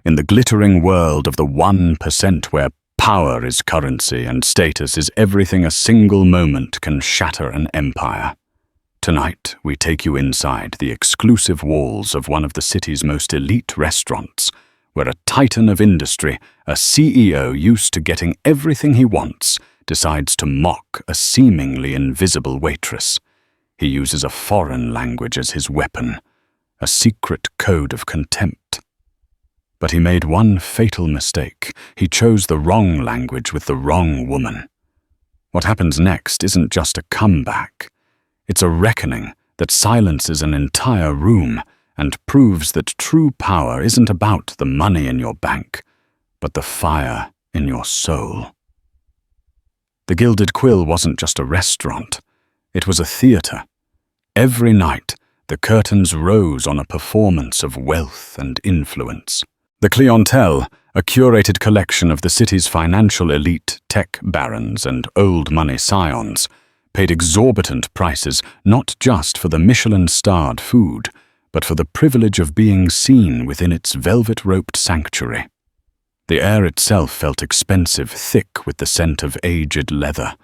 In the glittering world of the 1% where power is currency and status is everything, a single moment can shatter an empire. Tonight, we take you inside the exclusive walls of one of the city's most elite restaurants, where a titan of industry, a CEO used to getting everything he wants, decides to mock a seemingly invisible waitress. He uses a foreign language as his weapon, a secret code of contempt. But he made one fatal mistake. He chose the wrong language with the wrong woman. What happens next isn't just a comeback. It's a reckoning that silences an entire room and proves that true power isn't about the money in your bank, but the fire in your soul. The Gilded Quill wasn't just a restaurant. It was a theater. Every night, the curtains rose on a performance of wealth and influence. The clientele, a curated collection of the city's financial elite, tech barons and old money scions, paid exorbitant prices not just for the Michelin-starred food, but for the privilege of being seen within its velvet-roped sanctuary. The air itself felt expensive, thick with the scent of aged leather,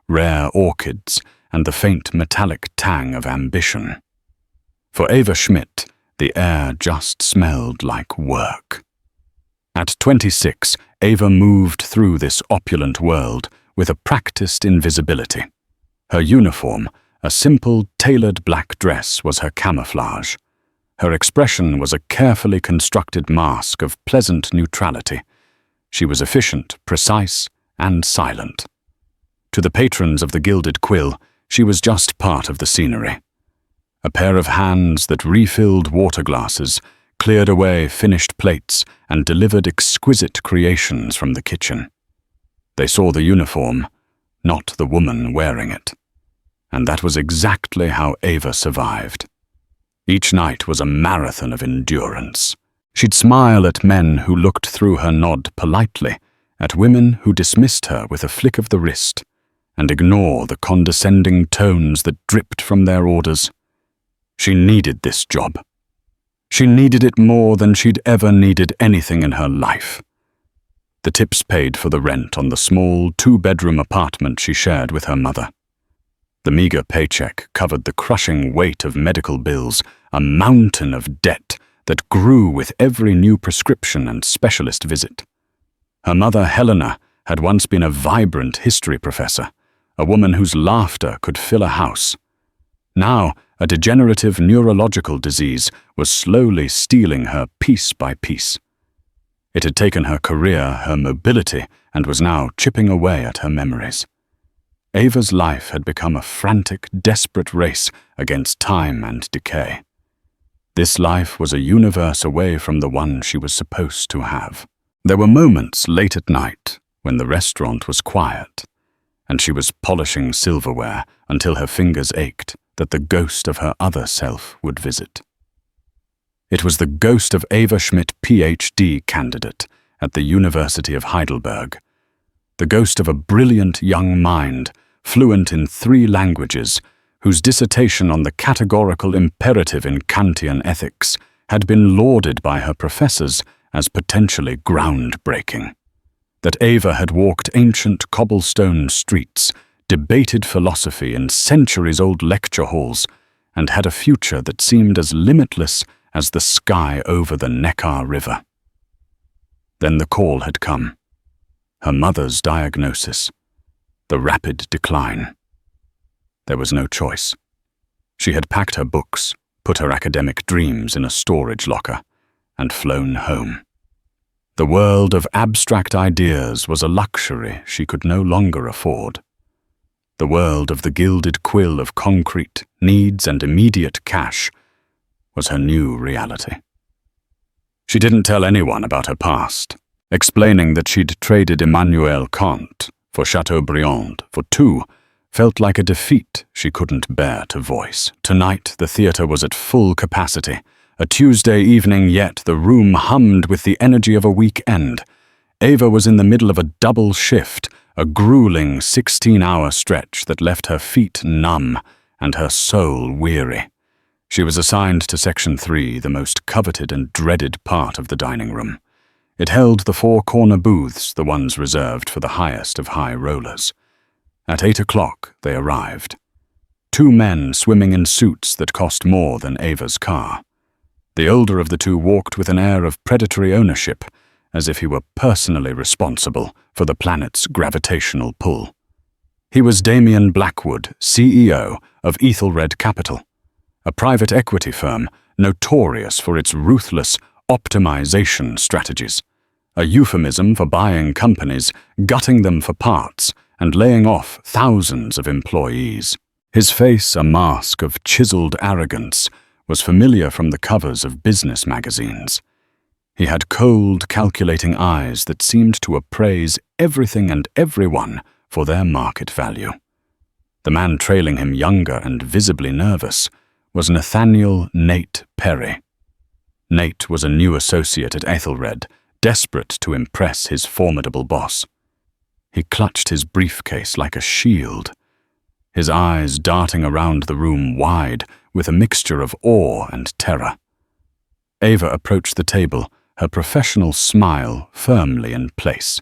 rare orchids, and the faint metallic tang of ambition. For Eva Schmidt, the air just smelled like work. At 26, Eva moved through this opulent world with a practiced invisibility. Her uniform, a simple, tailored black dress, was her camouflage. Her expression was a carefully constructed mask of pleasant neutrality. She was efficient, precise, and silent. To the patrons of the Gilded Quill, she was just part of the scenery. A pair of hands that refilled water glasses, cleared away finished plates, and delivered exquisite creations from the kitchen. They saw the uniform, not the woman wearing it. And that was exactly how Eva survived. Each night was a marathon of endurance. She'd smile at men who looked through her nod politely, at women who dismissed her with a flick of the wrist, and ignore the condescending tones that dripped from their orders. She needed this job. She needed it more than she'd ever needed anything in her life. The tips paid for the rent on the small, two-bedroom apartment she shared with her mother. The meager paycheck covered the crushing weight of medical bills, a mountain of debt that grew with every new prescription and specialist visit. Her mother, Helena, had once been a vibrant history professor, a woman whose laughter could fill a house. Now, a degenerative neurological disease was slowly stealing her piece by piece. It had taken her career, her mobility, and was now chipping away at her memories. Ava's life had become a frantic, desperate race against time and decay. This life was a universe away from the one she was supposed to have. There were moments late at night when the restaurant was quiet, and she was polishing silverware until her fingers ached, that the ghost of her other self would visit. It was the ghost of Eva Schmidt, PhD candidate at the University of Heidelberg. The ghost of a brilliant young mind, fluent in 3 languages, whose dissertation on the categorical imperative in Kantian ethics had been lauded by her professors as potentially groundbreaking. That Eva had walked ancient cobblestone streets, debated philosophy in centuries-old lecture halls, and had a future that seemed as limitless as the sky over the Neckar River. Then the call had come. Her mother's diagnosis. The rapid decline. There was no choice. She had packed her books, put her academic dreams in a storage locker, and flown home. The world of abstract ideas was a luxury she could no longer afford. The world of the Gilded Quill of concrete, needs, and immediate cash was her new reality. She didn't tell anyone about her past, explaining that she'd traded Immanuel Kant for Chateaubriand for 2 felt like a defeat she couldn't bear to voice. Tonight, the theater was at full capacity. A Tuesday evening, yet the room hummed with the energy of a weekend. Eva was in the middle of a double shift, a grueling 16-hour stretch that left her feet numb and her soul weary. She was assigned to Section 3, the most coveted and dreaded part of the dining room. It held the four-corner booths, the ones reserved for the highest of high rollers. At 8 o'clock, they arrived. 2 men swimming in suits that cost more than Ava's car. The older of the two walked with an air of predatory ownership, as if he were personally responsible for the planet's gravitational pull. He was Damien Blackwood, CEO of Ethelred Capital, a private equity firm notorious for its ruthless optimization strategies, a euphemism for buying companies, gutting them for parts, and laying off thousands of employees. His face, a mask of chiseled arrogance, was familiar from the covers of business magazines. He had cold, calculating eyes that seemed to appraise everything and everyone for their market value. The man trailing him, younger and visibly nervous, was Nathaniel Nate Perry. Nate was a new associate at Ethelred, desperate to impress his formidable boss. He clutched his briefcase like a shield, his eyes darting around the room wide with a mixture of awe and terror. Ava approached the table, her professional smile firmly in place.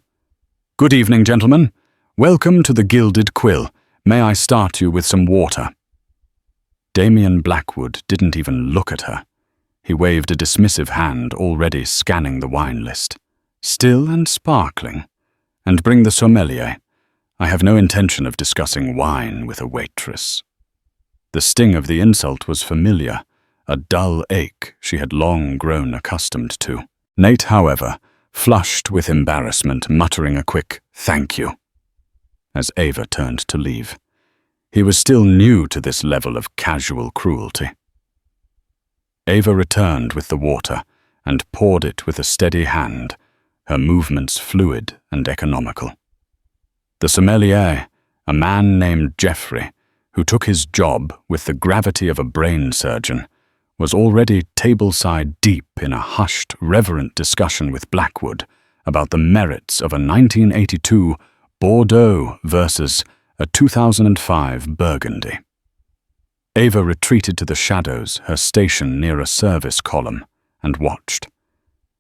"Good evening, gentlemen. Welcome to the Gilded Quill. May I start you with some water?" Damien Blackwood didn't even look at her. He waved a dismissive hand, already scanning the wine list. "Still and sparkling. And bring the sommelier. I have no intention of discussing wine with a waitress." The sting of the insult was familiar, a dull ache she had long grown accustomed to. Nate, however, flushed with embarrassment, muttering a quick "thank you" as Ava turned to leave. He was still new to this level of casual cruelty. Ava returned with the water and poured it with a steady hand, her movements fluid and economical. The sommelier, a man named Jeffrey, who took his job with the gravity of a brain surgeon, was already tableside deep in a hushed, reverent discussion with Blackwood about the merits of a 1982 Bordeaux versus a 2005 Burgundy. Ava retreated to the shadows, her station near a service column, and watched.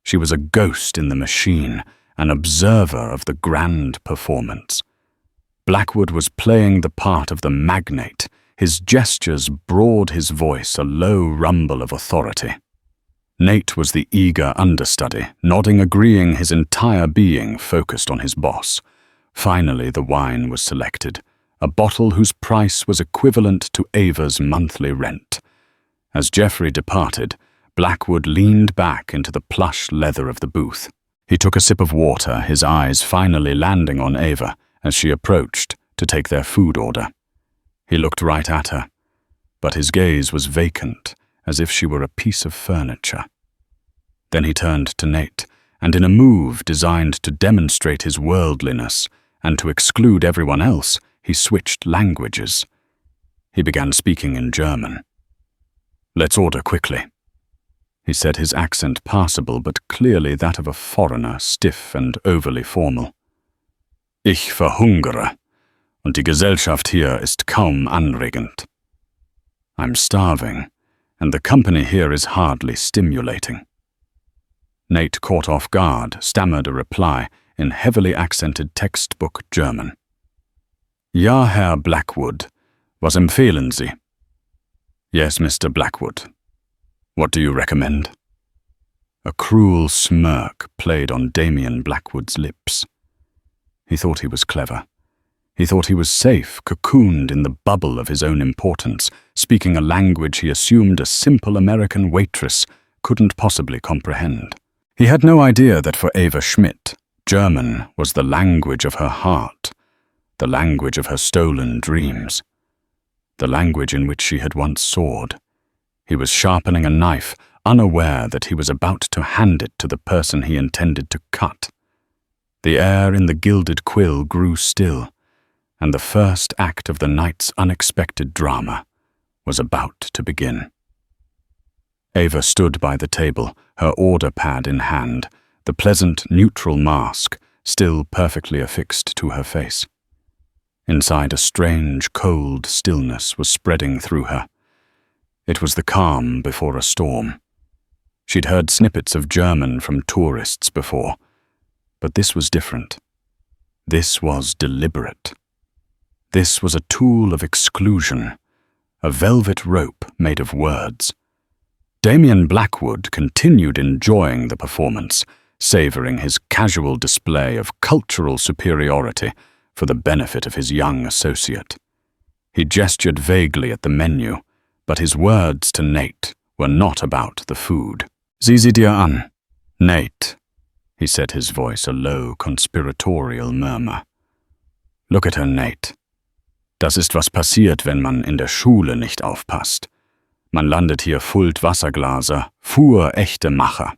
She was a ghost in the machine, an observer of the grand performance. Blackwood was playing the part of the magnate. His gestures broadened his voice, a low rumble of authority. Nate was the eager understudy, nodding, agreeing, his entire being focused on his boss. Finally, the wine was selected, a bottle whose price was equivalent to Ava's monthly rent. As Jeffrey departed, Blackwood leaned back into the plush leather of the booth. He took a sip of water, his eyes finally landing on Ava as she approached to take their food order. He looked right at her, but his gaze was vacant, as if she were a piece of furniture. Then he turned to Nate, and in a move designed to demonstrate his worldliness and to exclude everyone else, he switched languages. He began speaking in German. "Let's order quickly," he said, his accent passable but clearly that of a foreigner, stiff and overly formal. "Ich verhungere, und die Gesellschaft hier ist kaum anregend." "I'm starving, and the company here is hardly stimulating." Nate, caught off guard, stammered a reply in heavily accented textbook German. "Ja, Herr Blackwood, was empfehlen Sie?" "Yes, Mr. Blackwood. What do you recommend?" A cruel smirk played on Damien Blackwood's lips. He thought he was clever. He thought he was safe, cocooned in the bubble of his own importance, speaking a language he assumed a simple American waitress couldn't possibly comprehend. He had no idea that for Ava Schmidt, German was the language of her heart, the language of her stolen dreams, the language in which she had once soared. He was sharpening a knife, unaware that he was about to hand it to the person he intended to cut. The air in the Gilded Quill grew still, and the first act of the night's unexpected drama was about to begin. Ava stood by the table, her order pad in hand, the pleasant, neutral mask still perfectly affixed to her face. Inside, a strange, cold stillness was spreading through her. It was the calm before a storm. She'd heard snippets of German from tourists before, But this was different. This was deliberate. This was a tool of exclusion, a velvet rope made of words. Damien Blackwood continued enjoying the performance, savoring his casual display of cultural superiority for the benefit of his young associate. He gestured vaguely at the menu, but his words to Nate were not about the food. "Sieh sie dir an, Nate," he said, his voice a low, conspiratorial murmur. "Look at her, Nate. Das ist, was passiert, wenn man in der Schule nicht aufpasst. Man landet hier fullt Wasserglaser, echte Macher.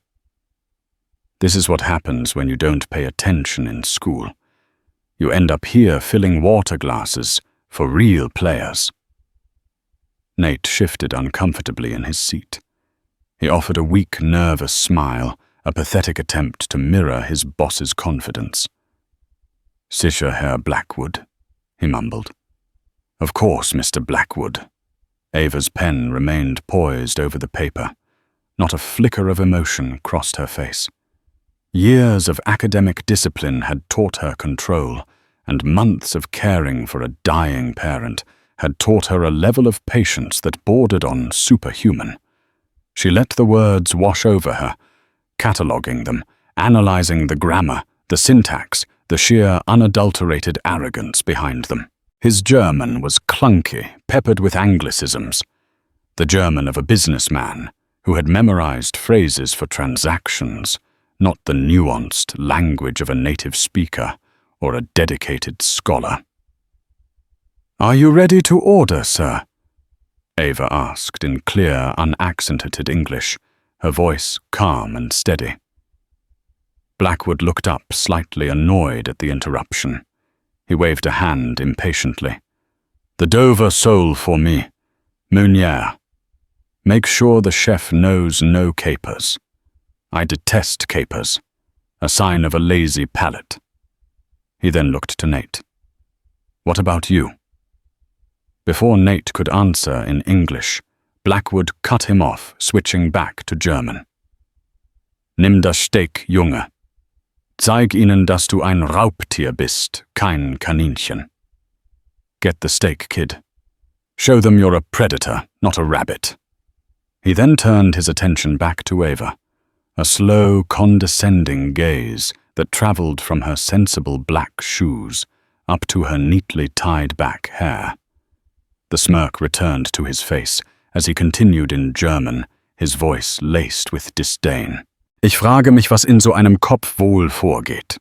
This is what happens when you don't pay attention in school. You end up here filling water glasses for real players." Nate shifted uncomfortably in his seat. He offered a weak, nervous smile, a pathetic attempt to mirror his boss's confidence. "Sicher, Herr Blackwood," he mumbled. "Of course, Mr. Blackwood." Ava's pen remained poised over the paper. Not a flicker of emotion crossed her face. Years of academic discipline had taught her control, and months of caring for a dying parent had taught her a level of patience that bordered on superhuman. She let the words wash over her, cataloguing them, analyzing the grammar, the syntax, the sheer unadulterated arrogance behind them. His German was clunky, peppered with anglicisms, the German of a businessman who had memorized phrases for transactions, not the nuanced language of a native speaker or a dedicated scholar. "Are you ready to order, sir?" Ava asked in clear, unaccented English, her voice calm and steady. Blackwood looked up, slightly annoyed at the interruption. He waved a hand impatiently. "The Dover sole for me. Meunier. Make sure the chef knows no capers. I detest capers. A sign of a lazy palate." He then looked to Nate. "What about you?" Before Nate could answer in English, Blackwood cut him off, switching back to German. "Nimm das Steak, Junge. Zeig ihnen, dass du ein Raubtier bist, kein Kaninchen. Get the steak, kid. Show them you're a predator, not a rabbit." He then turned his attention back to Ava, a slow, condescending gaze that traveled from her sensible black shoes up to her neatly tied-back hair. The smirk returned to his face as he continued in German, his voice laced with disdain. "Ich frage mich, was in so einem Kopf wohl vorgeht,"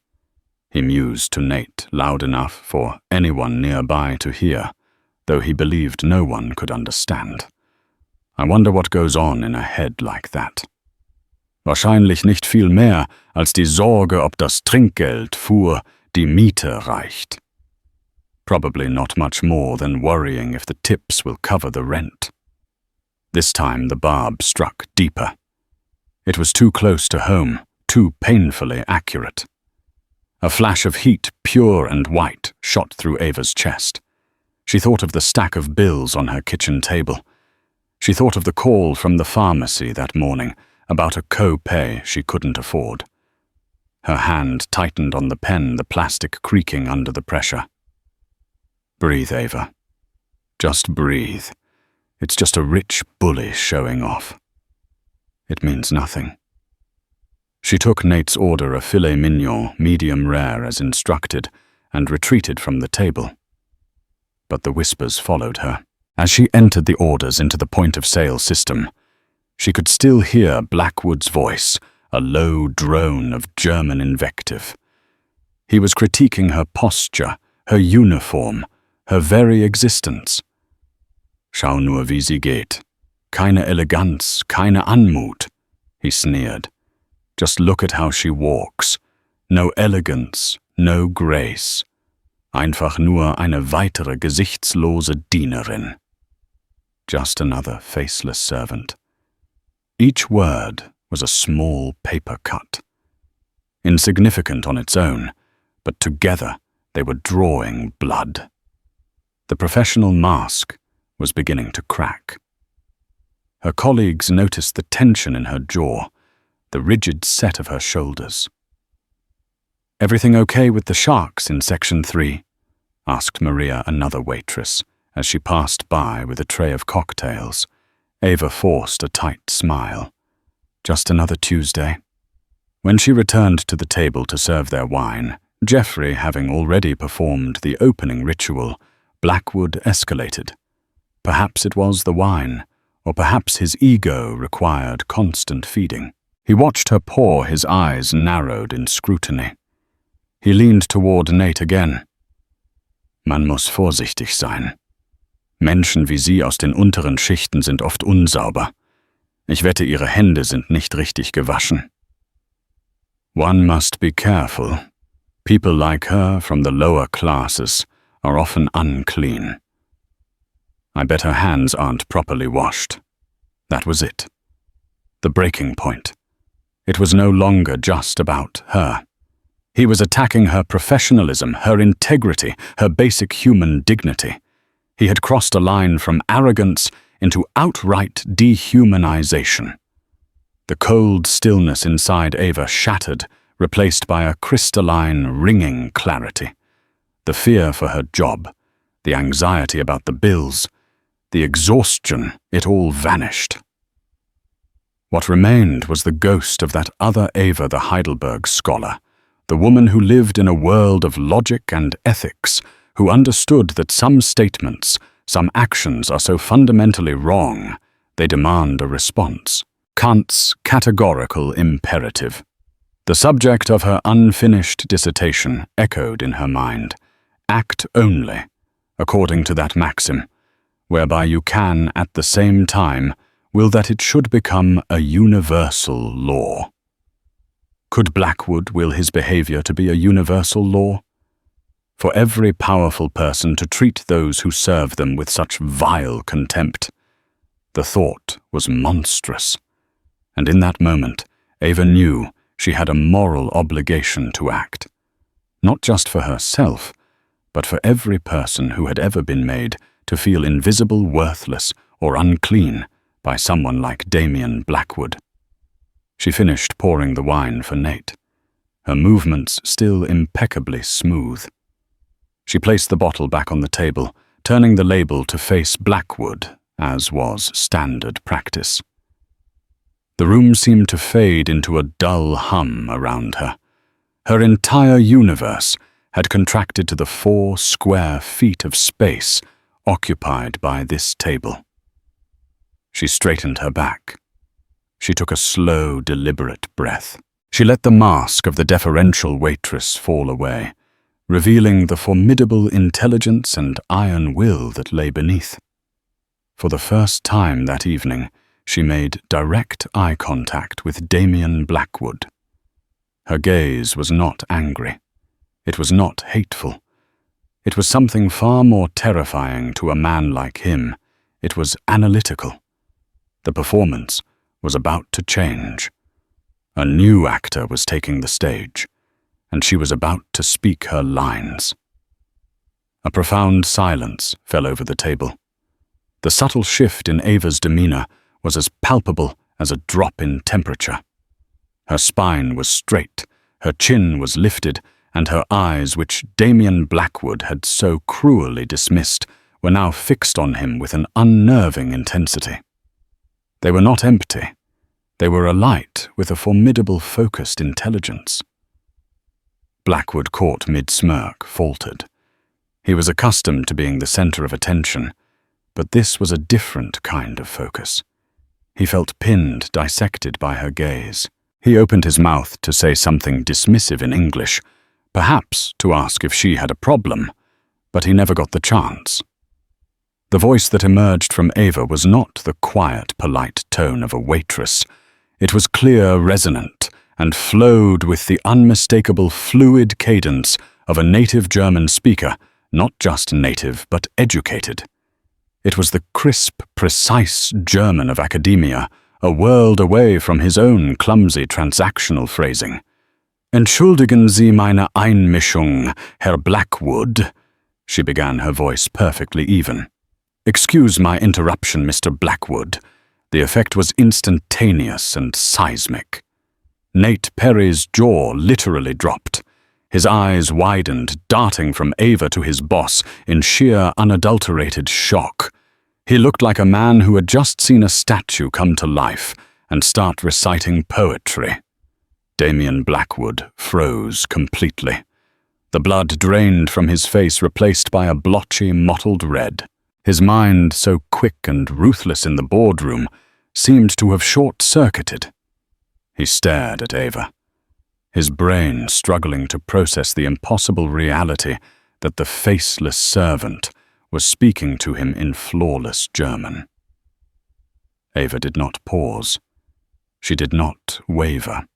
he mused to Nate, loud enough for anyone nearby to hear, though he believed no one could understand. "I wonder what goes on in a head like that. Wahrscheinlich nicht viel mehr, als die Sorge, ob das Trinkgeld für die Miete reicht. Probably not much more than worrying if the tips will cover the rent." This time the barb struck deeper. It was too close to home, too painfully accurate. A flash of heat, pure and white, shot through Ava's chest. She thought of the stack of bills on her kitchen table. She thought of the call from the pharmacy that morning about a co-pay she couldn't afford. Her hand tightened on the pen, the plastic creaking under the pressure. "Breathe, Ava. Just breathe. It's just a rich bully showing off. It means nothing." She took Nate's order of filet mignon, medium rare as instructed, and retreated from the table. But the whispers followed her. As she entered the orders into the point-of-sale system, she could still hear Blackwood's voice, a low drone of German invective. He was critiquing her posture, her uniform, her very existence. "Schau nur, wie sie geht. Keine Eleganz, keine Anmut," he sneered. "Just look at how she walks. No elegance, no grace. Einfach nur eine weitere gesichtslose Dienerin. Just another faceless servant." Each word was a small paper cut. Insignificant on its own, but together they were drawing blood. The professional mask was beginning to crack. Her colleagues noticed the tension in her jaw, the rigid set of her shoulders. "Everything okay with the sharks in Section 3? Asked Maria, another waitress, as she passed by with a tray of cocktails. Ava forced a tight smile. Just another Tuesday. When she returned to the table to serve their wine, Geoffrey having already performed the opening ritual, Blackwood escalated. Perhaps it was the wine, or perhaps his ego required constant feeding. He watched her pour, his eyes narrowed in scrutiny. He leaned toward Nate again. Man muss vorsichtig sein. Menschen wie Sie aus den unteren Schichten sind oft unsauber. Ich wette, Ihre Hände sind nicht richtig gewaschen. One must be careful. People like her from the lower classes are often unclean. I bet her hands aren't properly washed. That was it. The breaking point. It was no longer just about her. He was attacking her professionalism, her integrity, her basic human dignity. He had crossed a line from arrogance into outright dehumanization. The cold stillness inside Ava shattered, replaced by a crystalline, ringing clarity. The fear for her job, the anxiety about the bills, the exhaustion, it all vanished. What remained was the ghost of that other Ava, the Heidelberg scholar, the woman who lived in a world of logic and ethics, who understood that some statements, some actions are so fundamentally wrong, they demand a response. Kant's categorical imperative. The subject of her unfinished dissertation echoed in her mind. Act only, according to that maxim, whereby you can, at the same time, will that it should become a universal law. Could Blackwood will his behavior to be a universal law? For every powerful person to treat those who serve them with such vile contempt. The thought was monstrous, and in that moment, Ava knew she had a moral obligation to act, not just for herself, but for every person who had ever been made to feel invisible, worthless, or unclean by someone like Damien Blackwood. She finished pouring the wine for Nate, her movements still impeccably smooth. She placed the bottle back on the table, turning the label to face Blackwood, as was standard practice. The room seemed to fade into a dull hum around her. Her entire universe had contracted to the 4 square feet of space occupied by this table. She straightened her back. She took a slow, deliberate breath. She let the mask of the deferential waitress fall away, revealing the formidable intelligence and iron will that lay beneath. For the first time that evening, she made direct eye contact with Damien Blackwood. Her gaze was not angry. It was not hateful. It was something far more terrifying to a man like him. It was analytical. The performance was about to change. A new actor was taking the stage, and she was about to speak her lines. A profound silence fell over the table. The subtle shift in Ava's demeanor was as palpable as a drop in temperature. Her spine was straight, her chin was lifted, and her eyes, which Damien Blackwood had so cruelly dismissed, were now fixed on him with an unnerving intensity. They were not empty. They were alight with a formidable focused intelligence. Blackwood, caught mid-smirk, faltered. He was accustomed to being the center of attention, but this was a different kind of focus. He felt pinned, dissected by her gaze. He opened his mouth to say something dismissive in English, perhaps to ask if she had a problem, but he never got the chance. The voice that emerged from Ava was not the quiet, polite tone of a waitress. It was clear, resonant, and flowed with the unmistakable fluid cadence of a native German speaker, not just native, but educated. It was the crisp, precise German of academia, a world away from his own clumsy transactional phrasing. "Entschuldigen Sie meine Einmischung, Herr Blackwood," she began, her voice perfectly even. "Excuse my interruption, Mr. Blackwood." The effect was instantaneous and seismic. Nate Perry's jaw literally dropped. His eyes widened, darting from Ava to his boss in sheer, unadulterated shock. He looked like a man who had just seen a statue come to life and start reciting poetry. Damien Blackwood froze completely. The blood drained from his face, replaced by a blotchy, mottled red. His mind, so quick and ruthless in the boardroom, seemed to have short-circuited. He stared at Ava, his brain struggling to process the impossible reality that the faceless servant was speaking to him in flawless German. Ava did not pause. She did not waver.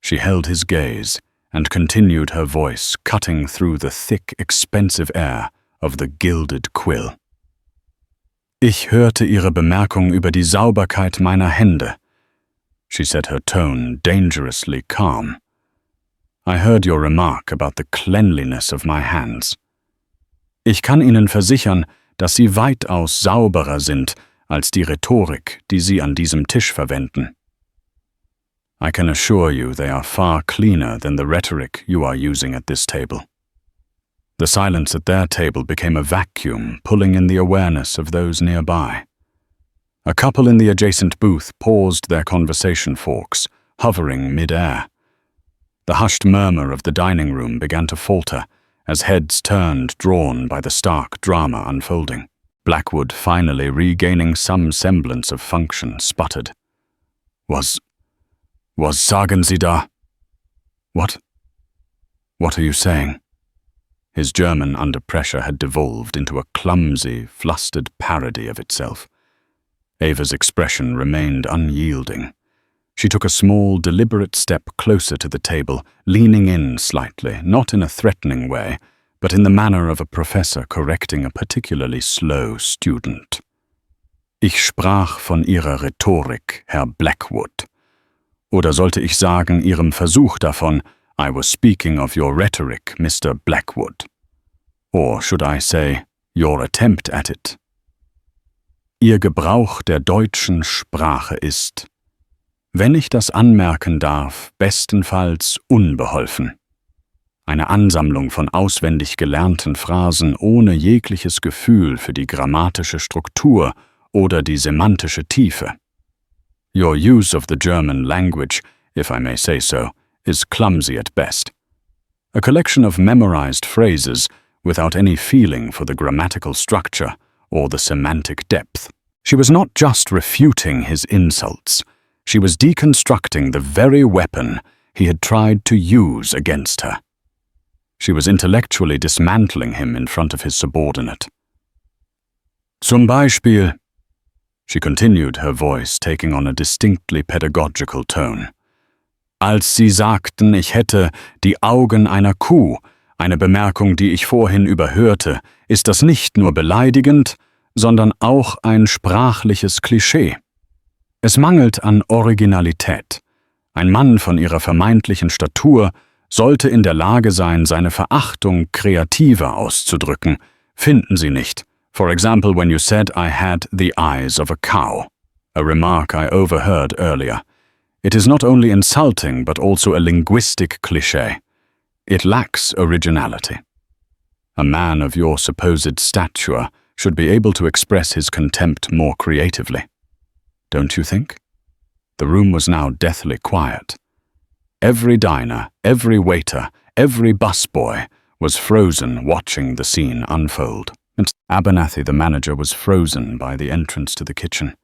She held his gaze and continued, her voice cutting through the thick, expensive air of the gilded quill. Ich hörte Ihre Bemerkung über die Sauberkeit meiner Hände. She said, her tone dangerously calm. I heard your remark about the cleanliness of my hands. Ich kann Ihnen versichern, dass Sie weitaus sauberer sind als die Rhetorik, die Sie an diesem Tisch verwenden. I can assure you they are far cleaner than the rhetoric you are using at this table. The silence at their table became a vacuum, pulling in the awareness of those nearby. A couple in the adjacent booth paused their conversation forks, hovering mid-air. The hushed murmur of the dining room began to falter as heads turned, drawn by the stark drama unfolding. Blackwood, finally regaining some semblance of function, sputtered. Was sagen Sie da? What? What are you saying? His German, under pressure, had devolved into a clumsy, flustered parody of itself. Ava's expression remained unyielding. She took a small, deliberate step closer to the table, leaning in slightly, not in a threatening way, but in the manner of a professor correcting a particularly slow student. Ich sprach von Ihrer Rhetorik, Herr Blackwood. Oder sollte ich sagen, Ihrem Versuch davon, I was speaking of your rhetoric, Mr. Blackwood. Or should I say, your attempt at it? Ihr Gebrauch der deutschen Sprache ist, wenn ich das anmerken darf, bestenfalls unbeholfen. Eine Ansammlung von auswendig gelernten Phrasen ohne jegliches Gefühl für die grammatische Struktur oder die semantische Tiefe. Your use of the German language, if I may say so, is clumsy at best. A collection of memorized phrases without any feeling for the grammatical structure or the semantic depth. She was not just refuting his insults, she was deconstructing the very weapon he had tried to use against her. She was intellectually dismantling him in front of his subordinate. Zum Beispiel, she continued, her voice taking on a distinctly pedagogical tone. Als Sie sagten, ich hätte die Augen einer Kuh, eine Bemerkung, die ich vorhin überhörte, ist das nicht nur beleidigend, sondern auch ein sprachliches Klischee. Es mangelt an Originalität. Ein Mann von ihrer vermeintlichen Statur sollte in der Lage sein, seine Verachtung kreativer auszudrücken. Finden Sie nicht? For example, when you said I had the eyes of a cow, a remark I overheard earlier. It is not only insulting, but also a linguistic cliché. It lacks originality. A man of your supposed stature should be able to express his contempt more creatively. Don't you think? The room was now deathly quiet. Every diner, every waiter, every busboy was frozen watching the scene unfold. And Abernathy, the manager, was frozen by the entrance to the kitchen,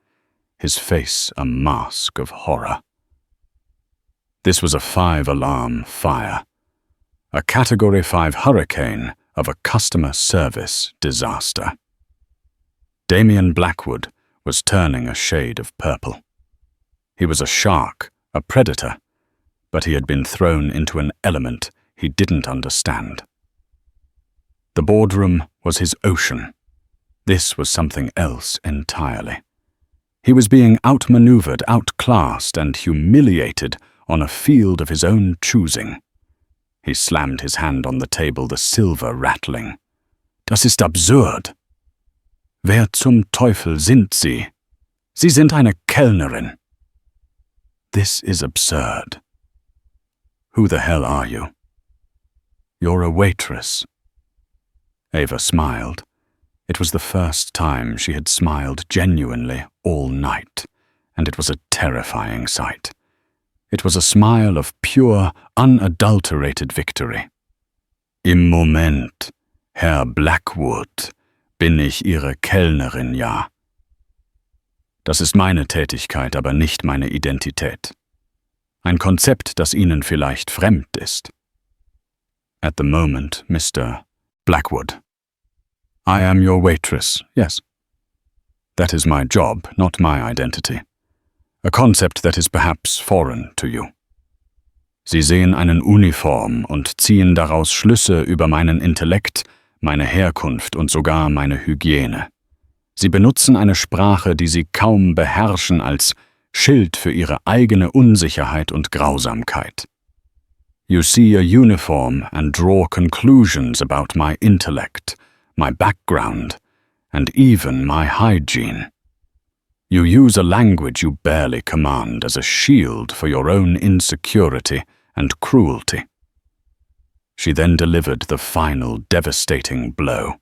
his face a mask of horror. This was a 5-alarm fire, a Category 5 hurricane of a customer service disaster. Damien Blackwood was turning a shade of purple. He was a shark, a predator, but he had been thrown into an element he didn't understand. The boardroom was his ocean. This was something else entirely. He was being outmaneuvered, outclassed, and humiliated on a field of his own choosing. He slammed his hand on the table, the silver rattling. Das ist absurd. Wer zum Teufel sind Sie? Sie sind eine Kellnerin. This is absurd. Who the hell are you? You're a waitress." Ava smiled. It was the first time she had smiled genuinely all night, and it was a terrifying sight. It was a smile of pure, unadulterated victory. "Im Moment, Herr Blackwood, bin ich Ihre Kellnerin, ja. Das ist meine Tätigkeit, aber nicht meine Identität. Ein Konzept, das Ihnen vielleicht fremd ist." "At the moment, Mr. Blackwood. I am your waitress, yes. That is my job, not my identity. A concept that is perhaps foreign to you. Sie sehen einen Uniform und ziehen daraus Schlüsse über meinen Intellekt, meine Herkunft und sogar meine Hygiene. Sie benutzen eine Sprache, die Sie kaum beherrschen, als Schild für Ihre eigene Unsicherheit und Grausamkeit. You see a uniform and draw conclusions about my intellect, my background, and even my hygiene. You use a language you barely command as a shield for your own insecurity and cruelty." She then delivered the final devastating blow.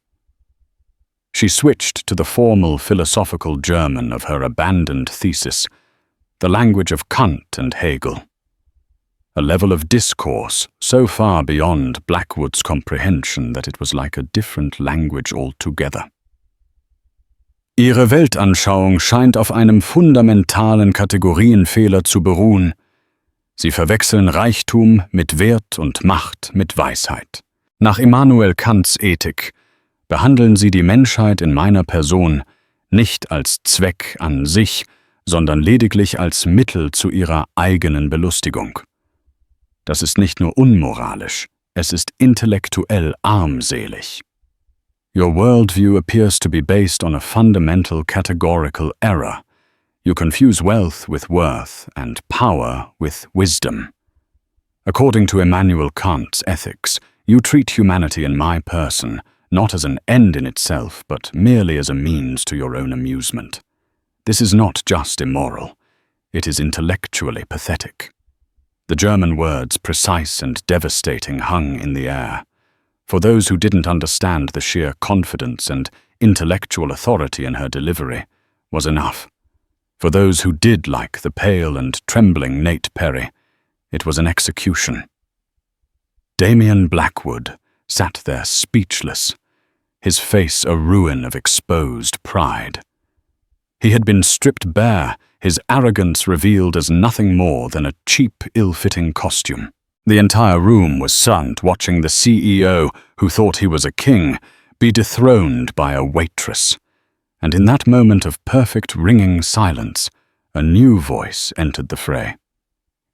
She switched to the formal philosophical German of her abandoned thesis, the language of Kant and Hegel. A level of discourse so far beyond Blackwood's comprehension that it was like a different language altogether. Ihre Weltanschauung scheint auf einem fundamentalen Kategorienfehler zu beruhen. Sie verwechseln Reichtum mit Wert und Macht mit Weisheit. Nach Immanuel Kants Ethik behandeln Sie die Menschheit in meiner Person nicht als Zweck an sich, sondern lediglich als Mittel zu ihrer eigenen Belustigung. Das ist nicht nur unmoralisch, es ist intellektuell armselig. Your worldview appears to be based on a fundamental categorical error. You confuse wealth with worth and power with wisdom. According to Immanuel Kant's ethics, you treat humanity in my person not as an end in itself, but merely as a means to your own amusement. This is not just immoral, it is intellectually pathetic. The German words precise and devastating hung in the air. For those who didn't understand the sheer confidence and intellectual authority in her delivery was enough. For those who did like the pale and trembling Nate Perry, it was an execution. Damian Blackwood sat there speechless, his face a ruin of exposed pride. He had been stripped bare, his arrogance revealed as nothing more than a cheap, ill-fitting costume. The entire room was stunned, watching the CEO, who thought he was a king, be dethroned by a waitress. And in that moment of perfect ringing silence, a new voice entered the fray.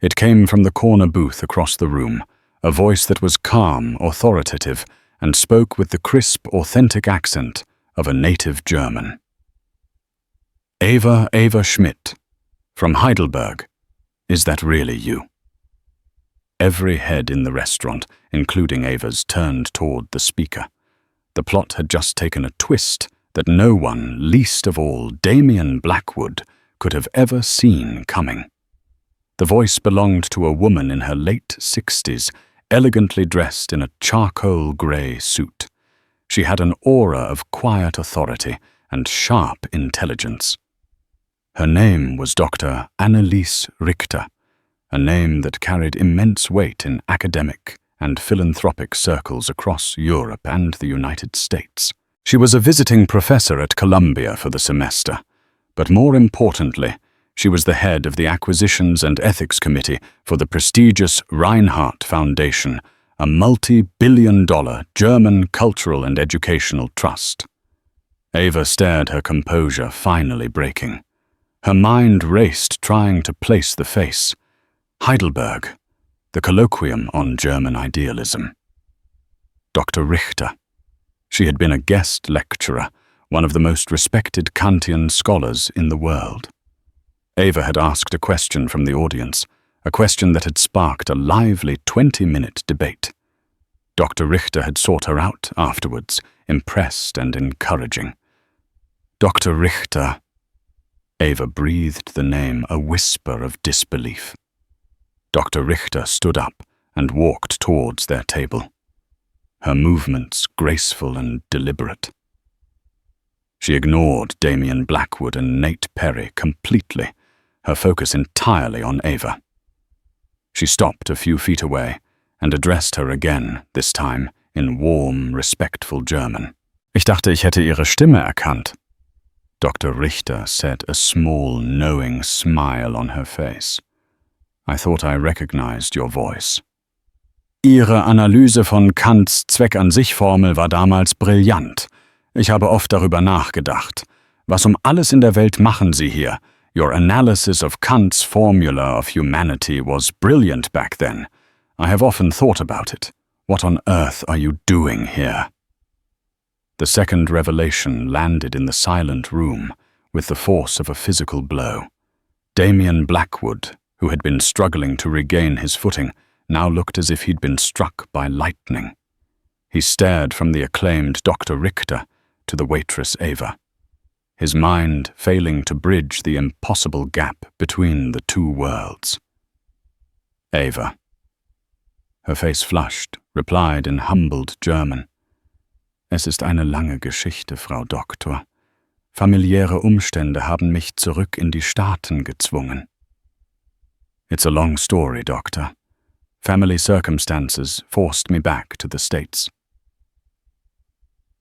It came from the corner booth across the room, a voice that was calm, authoritative, and spoke with the crisp, authentic accent of a native German. Ava Schmidt, from Heidelberg, is that really you?" Every head in the restaurant, including Ava's, turned toward the speaker. The plot had just taken a twist that no one, least of all Damian Blackwood, could have ever seen coming. The voice belonged to a woman in her late 60s, elegantly dressed in a charcoal grey suit. She had an aura of quiet authority and sharp intelligence. Her name was Dr. Anneliese Richter, a name that carried immense weight in academic and philanthropic circles across Europe and the United States. She was a visiting professor at Columbia for the semester, but more importantly, she was the head of the Acquisitions and Ethics Committee for the prestigious Reinhardt Foundation, a multi-billion-dollar German cultural and educational trust. Ava stared, her composure finally breaking. Her mind raced, trying to place the face. Heidelberg, the colloquium on German idealism. Dr. Richter. She had been a guest lecturer, one of the most respected Kantian scholars in the world. Ava had asked a question from the audience, a question that had sparked a lively 20-minute debate. Dr. Richter had sought her out afterwards, impressed and encouraging. Dr. Richter. Ava breathed the name, a whisper of disbelief. Dr. Richter stood up and walked towards their table. her movements graceful and deliberate. She ignored Damien Blackwood and Nate Perry completely, her focus entirely on Ava. She stopped a few feet away and addressed her again, this time in warm, respectful German. Ich dachte, ich hätte Ihre Stimme erkannt. Dr. Richter set a small, knowing smile on her face. I thought I recognized your voice. Ihre Analyse von Kants Zweck-an-sich-Formel war damals brillant. Ich habe oft darüber nachgedacht. Was alles in der Welt machen Sie hier? Your analysis of Kant's formula of humanity was brilliant back then. I have often thought about it. What on earth are you doing here? The second revelation landed in the silent room with the force of a physical blow. Damien Blackwood, who had been struggling to regain his footing, now looked as if he'd been struck by lightning. He stared from the acclaimed Dr. Richter to the waitress Ava, his mind failing to bridge the impossible gap between the two worlds. Ava. Her face flushed, replied in humbled German. Es ist eine lange Geschichte, Frau Doktor. Familiäre Umstände haben mich zurück in die Staaten gezwungen. It's a long story, Doctor. Family circumstances forced me back to the States.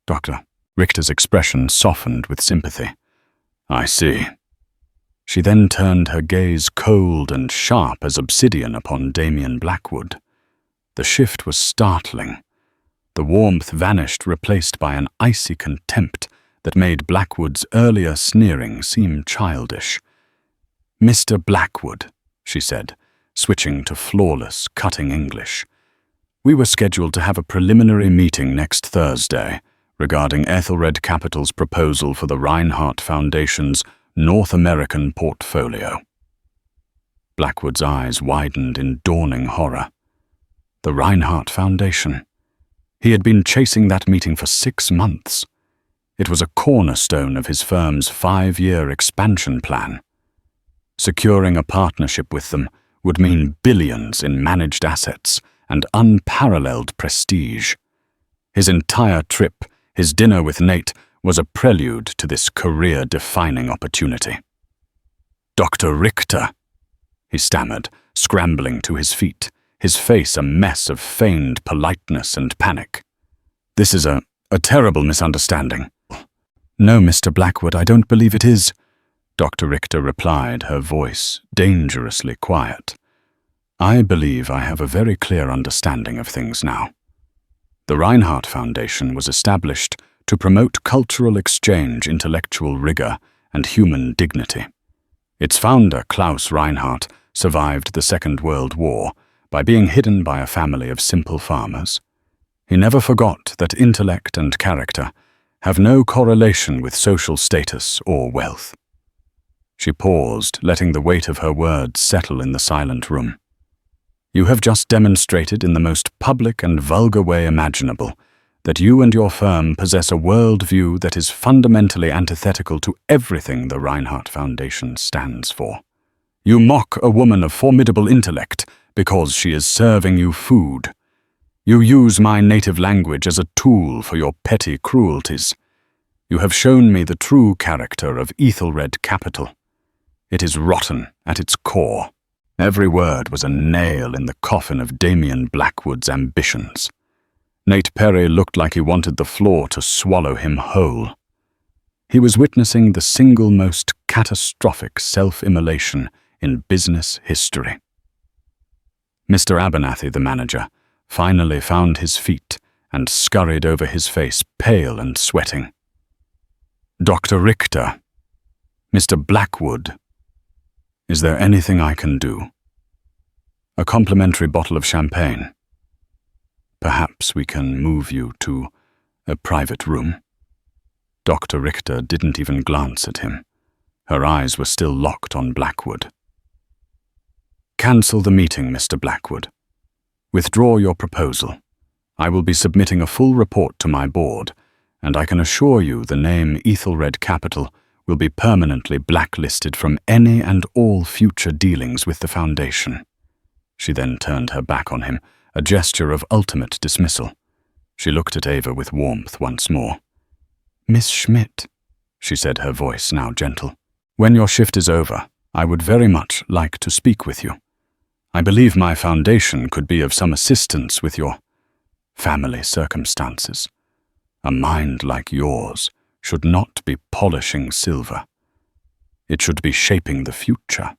Doctor. Richter's expression softened with sympathy. I see. She then turned her gaze cold and sharp as obsidian upon Damien Blackwood. The shift was startling. The warmth vanished, replaced by an icy contempt that made Blackwood's earlier sneering seem childish. Mr. Blackwood, she said, switching to flawless, cutting English. We were scheduled to have a preliminary meeting next Thursday regarding Ethelred Capital's proposal for the Reinhardt Foundation's North American portfolio. Blackwood's eyes widened in dawning horror. The Reinhardt Foundation. He had been chasing that meeting for 6 months. It was a cornerstone of his firm's 5-year expansion plan. Securing a partnership with them would mean billions in managed assets and unparalleled prestige. His entire trip, his dinner with Nate, was a prelude to this career-defining opportunity. Dr. Richter, he stammered, scrambling to his feet, his face a mess of feigned politeness and panic. This is a terrible misunderstanding. No, Mr. Blackwood, I don't believe it is, Dr. Richter replied, her voice dangerously quiet. I believe I have a very clear understanding of things now. The Reinhardt Foundation was established to promote cultural exchange, intellectual rigor, and human dignity. Its founder, Klaus Reinhardt, survived the Second World War by being hidden by a family of simple farmers. He never forgot that intellect and character have no correlation with social status or wealth. She paused, letting the weight of her words settle in the silent room. You have just demonstrated in the most public and vulgar way imaginable that you and your firm possess a worldview that is fundamentally antithetical to everything the Reinhardt Foundation stands for. You mock a woman of formidable intellect because she is serving you food. You use my native language as a tool for your petty cruelties. You have shown me the true character of Ethelred Capital. It is rotten at its core. Every word was a nail in the coffin of Damien Blackwood's ambitions. Nate Perry looked like he wanted the floor to swallow him whole. He was witnessing the single most catastrophic self-immolation in business history. Mr. Abernathy, the manager, finally found his feet and scurried over his face, pale and sweating. Dr. Richter, Mr. Blackwood, is there anything I can do? A complimentary bottle of champagne. Perhaps we can move you to a private room. Dr. Richter didn't even glance at him. Her eyes were still locked on Blackwood. Cancel the meeting, Mr. Blackwood. Withdraw your proposal. I will be submitting a full report to my board, and I can assure you the name Ethelred Capital will be permanently blacklisted from any and all future dealings with the Foundation. She then turned her back on him, a gesture of ultimate dismissal. She looked at Ava with warmth once more. "Miss Schmidt," she said, her voice now gentle, "when your shift is over, I would very much like to speak with you. I believe my foundation could be of some assistance with your family circumstances. A mind like yours should not be polishing silver. It should be shaping the future."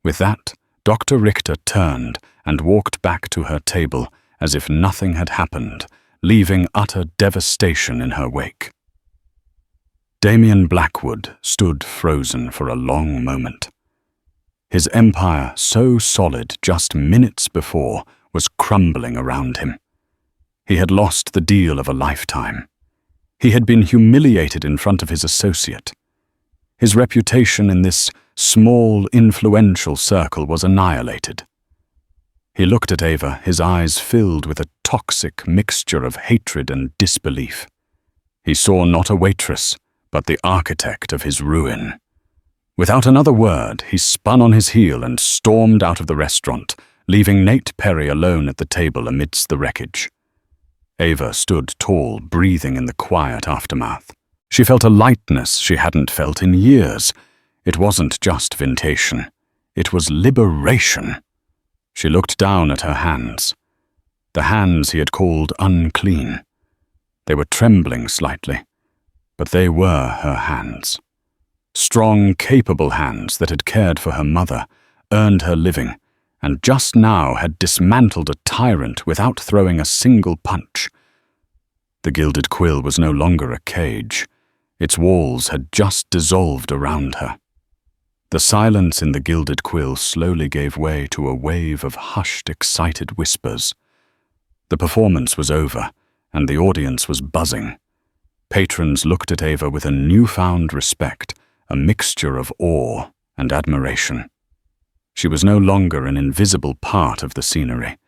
With that, Dr. Richter turned and walked back to her table as if nothing had happened, leaving utter devastation in her wake. Damien Blackwood stood frozen for a long moment. His empire, so solid just minutes before, was crumbling around him. He had lost the deal of a lifetime. He had been humiliated in front of his associate. His reputation in this small, influential circle was annihilated. He looked at Ava, his eyes filled with a toxic mixture of hatred and disbelief. He saw not a waitress, but the architect of his ruin. Without another word, he spun on his heel and stormed out of the restaurant, leaving Nate Perry alone at the table amidst the wreckage. Ava stood tall, breathing in the quiet aftermath. She felt a lightness she hadn't felt in years. It wasn't just vindication. It was liberation. She looked down at her hands. The hands he had called unclean. They were trembling slightly, but they were her hands. Strong, capable hands that had cared for her mother, earned her living, and just now had dismantled a tyrant without throwing a single punch. The gilded quill was no longer a cage. Its walls had just dissolved around her. The silence in the gilded quill slowly gave way to a wave of hushed, excited whispers. The performance was over, and the audience was buzzing. Patrons looked at Ava with a newfound respect, a mixture of awe and admiration. She was no longer an invisible part of the scenery.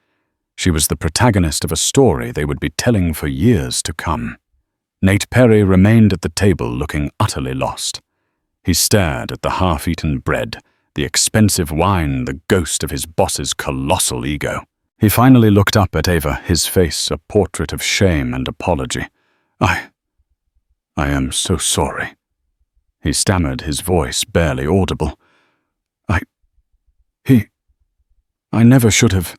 She was the protagonist of a story they would be telling for years to come. Nate Perry remained at the table looking utterly lost. He stared at the half-eaten bread, the expensive wine, the ghost of his boss's colossal ego. He finally looked up at Ava, his face a portrait of shame and apology. I am so sorry." He stammered, his voice barely audible. I never should have.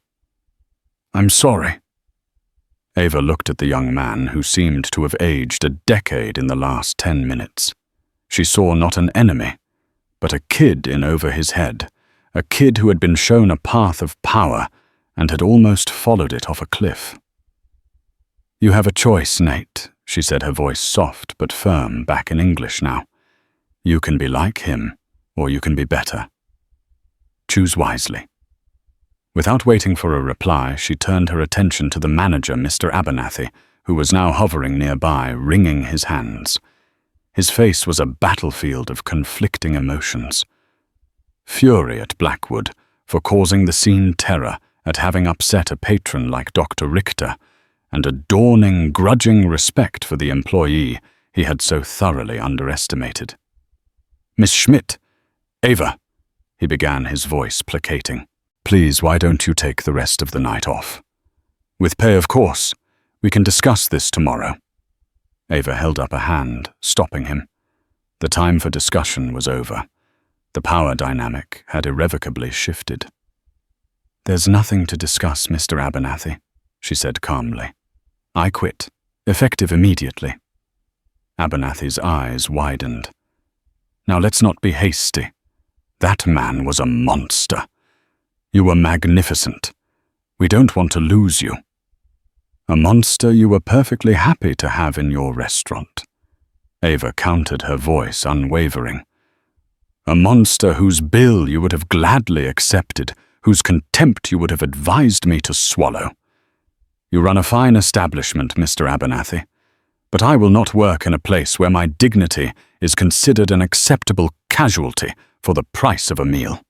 I'm sorry." Ava looked at the young man, who seemed to have aged a decade in the last 10 minutes. She saw not an enemy, but a kid in over his head, a kid who had been shown a path of power and had almost followed it off a cliff. "You have a choice, Nate," she said, her voice soft but firm, back in English now. "You can be like him, or you can be better. Choose wisely." Without waiting for a reply, she turned her attention to the manager, Mr. Abernathy, who was now hovering nearby, wringing his hands. His face was a battlefield of conflicting emotions. Fury at Blackwood for causing the scene terror at having upset a patron like Dr. Richter, and a dawning, grudging respect for the employee he had so thoroughly underestimated. "Miss Schmidt, Ava," he began, his voice placating. "Please, why don't you take the rest of the night off? With pay, of course. We can discuss this tomorrow." Ava held up a hand, stopping him. The time for discussion was over. The power dynamic had irrevocably shifted. "There's nothing to discuss, Mr. Abernathy," she said calmly. "I quit, effective immediately." Abernathy's eyes widened. "Now let's not be hasty. That man was a monster. You were magnificent. We don't want to lose you. A monster you were perfectly happy to have in your restaurant." Ava countered, her voice unwavering. "A monster whose bill you would have gladly accepted, whose contempt you would have advised me to swallow. You run a fine establishment, Mr. Abernathy, but I will not work in a place where my dignity is considered an acceptable casualty for the price of a meal.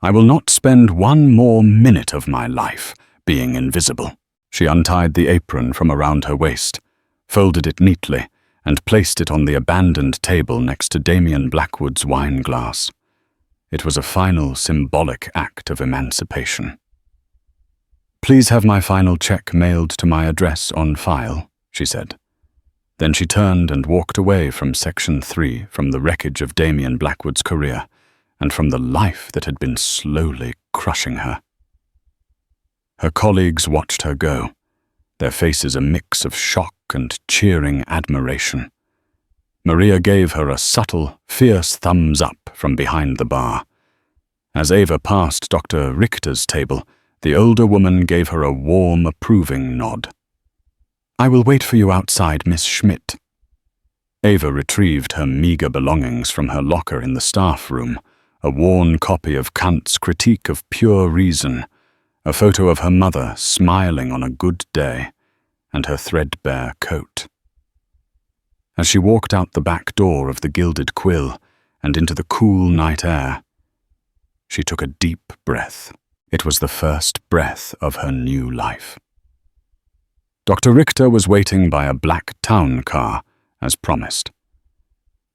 I will not spend one more minute of my life being invisible." She untied the apron from around her waist, folded it neatly, and placed it on the abandoned table next to Damien Blackwood's wine glass. It was a final symbolic act of emancipation. "Please have my final check mailed to my address on file," she said. Then she turned and walked away from Section 3, from the wreckage of Damien Blackwood's career, and from the life that had been slowly crushing her. Her colleagues watched her go, their faces a mix of shock and cheering admiration. Maria gave her a subtle, fierce thumbs up from behind the bar. As Ava passed Dr. Richter's table, the older woman gave her a warm, approving nod. "I will wait for you outside, Miss Schmidt." Ava retrieved her meager belongings from her locker in the staff room, a worn copy of Kant's Critique of Pure Reason, a photo of her mother smiling on a good day, and her threadbare coat. As she walked out the back door of the Gilded Quill and into the cool night air, she took a deep breath. It was the first breath of her new life. Dr. Richter was waiting by a black town car, as promised.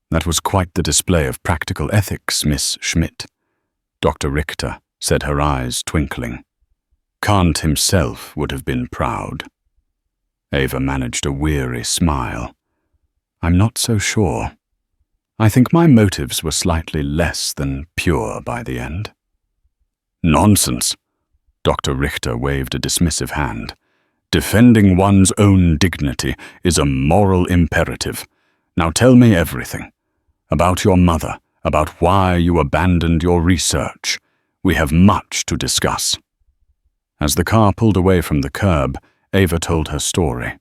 "That was quite the display of practical ethics, Miss Schmidt," Dr. Richter said, her eyes twinkling. "Kant himself would have been proud." Ava managed a weary smile. "I'm not so sure. I think my motives were slightly less than pure by the end." "Nonsense," Dr. Richter waved a dismissive hand. "Defending one's own dignity is a moral imperative. Now tell me everything. About your mother, about why you abandoned your research. We have much to discuss." As the car pulled away from the curb, Ava told her story.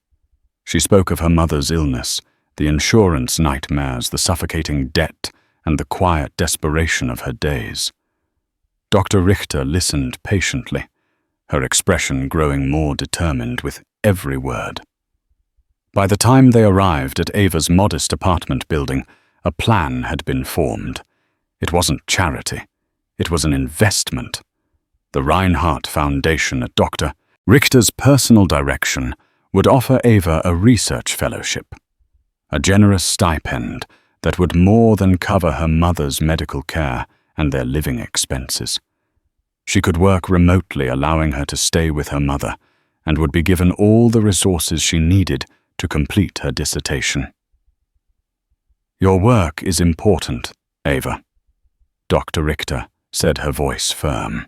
She spoke of her mother's illness, the insurance nightmares, the suffocating debt, and the quiet desperation of her days. Dr. Richter listened patiently, her expression growing more determined with every word. By the time they arrived at Ava's modest apartment building, a plan had been formed. It wasn't charity. It was an investment. The Reinhardt Foundation at Dr. Richter's personal direction would offer Ava a research fellowship, a generous stipend that would more than cover her mother's medical care and their living expenses. She could work remotely, allowing her to stay with her mother, and would be given all the resources she needed to complete her dissertation. "Your work is important, Ava," Dr. Richter said, her voice firm.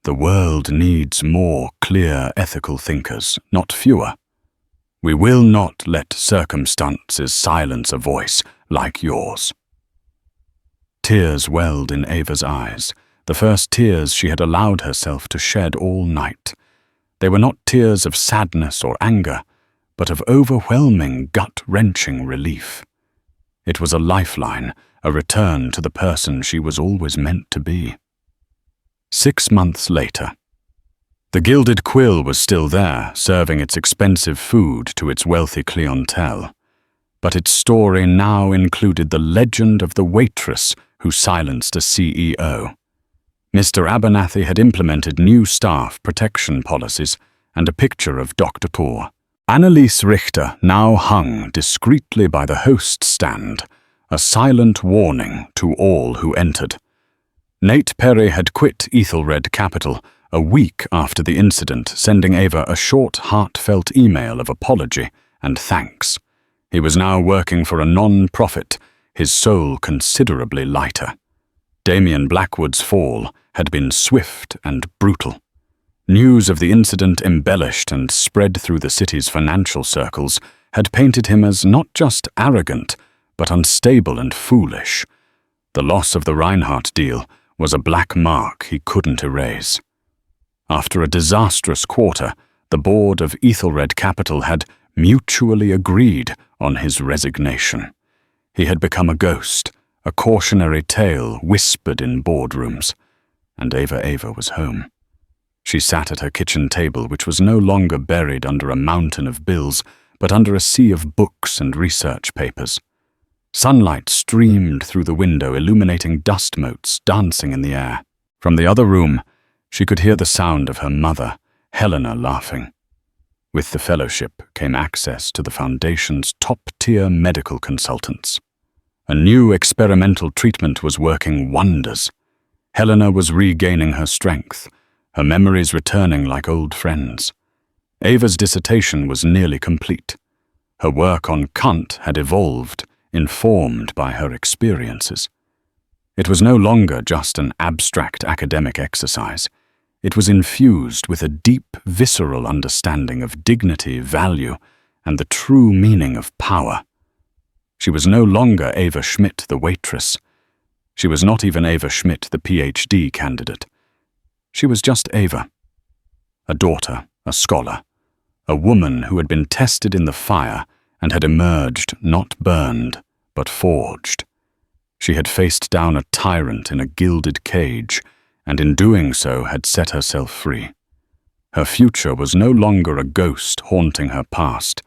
"The world needs more clear ethical thinkers, not fewer. We will not let circumstances silence a voice like yours." Tears welled in Ava's eyes, the first tears she had allowed herself to shed all night. They were not tears of sadness or anger, but of overwhelming, gut-wrenching relief. It was a lifeline, a return to the person she was always meant to be. 6 months later. The Gilded Quill was still there, serving its expensive food to its wealthy clientele. But its story now included the legend of the waitress who silenced a CEO. Mr. Abernathy had implemented new staff protection policies and a picture of Dr. Poor. Anneliese Richter now hung discreetly by the host stand, a silent warning to all who entered. Nate Perry had quit Ethelred Capital a week after the incident, sending Ava a short, heartfelt email of apology and thanks. He was now working for a non-profit, his soul considerably lighter. Damien Blackwood's fall had been swift and brutal. News of the incident, embellished and spread through the city's financial circles, had painted him as not just arrogant, but unstable and foolish. The loss of the Reinhardt deal was a black mark he couldn't erase. After a disastrous quarter, the board of Ethelred Capital had mutually agreed on his resignation. He had become a ghost, a cautionary tale whispered in boardrooms, and Ava was home. She sat at her kitchen table, which was no longer buried under a mountain of bills, but under a sea of books and research papers. Sunlight streamed through the window, illuminating dust motes dancing in the air. From the other room, she could hear the sound of her mother, Helena, laughing. With the fellowship came access to the Foundation's top-tier medical consultants. A new experimental treatment was working wonders. Helena was regaining her strength, her memories returning like old friends. Ava's dissertation was nearly complete. Her work on Kant had evolved, informed by her experiences. It was no longer just an abstract academic exercise. It was infused with a deep, visceral understanding of dignity, value, and the true meaning of power. She was no longer Ava Schmidt, the waitress. She was not even Ava Schmidt, the PhD candidate. She was just Ava, a daughter, a scholar, a woman who had been tested in the fire and had emerged not burned, but forged. She had faced down a tyrant in a gilded cage, and in doing so had set herself free. Her future was no longer a ghost haunting her past,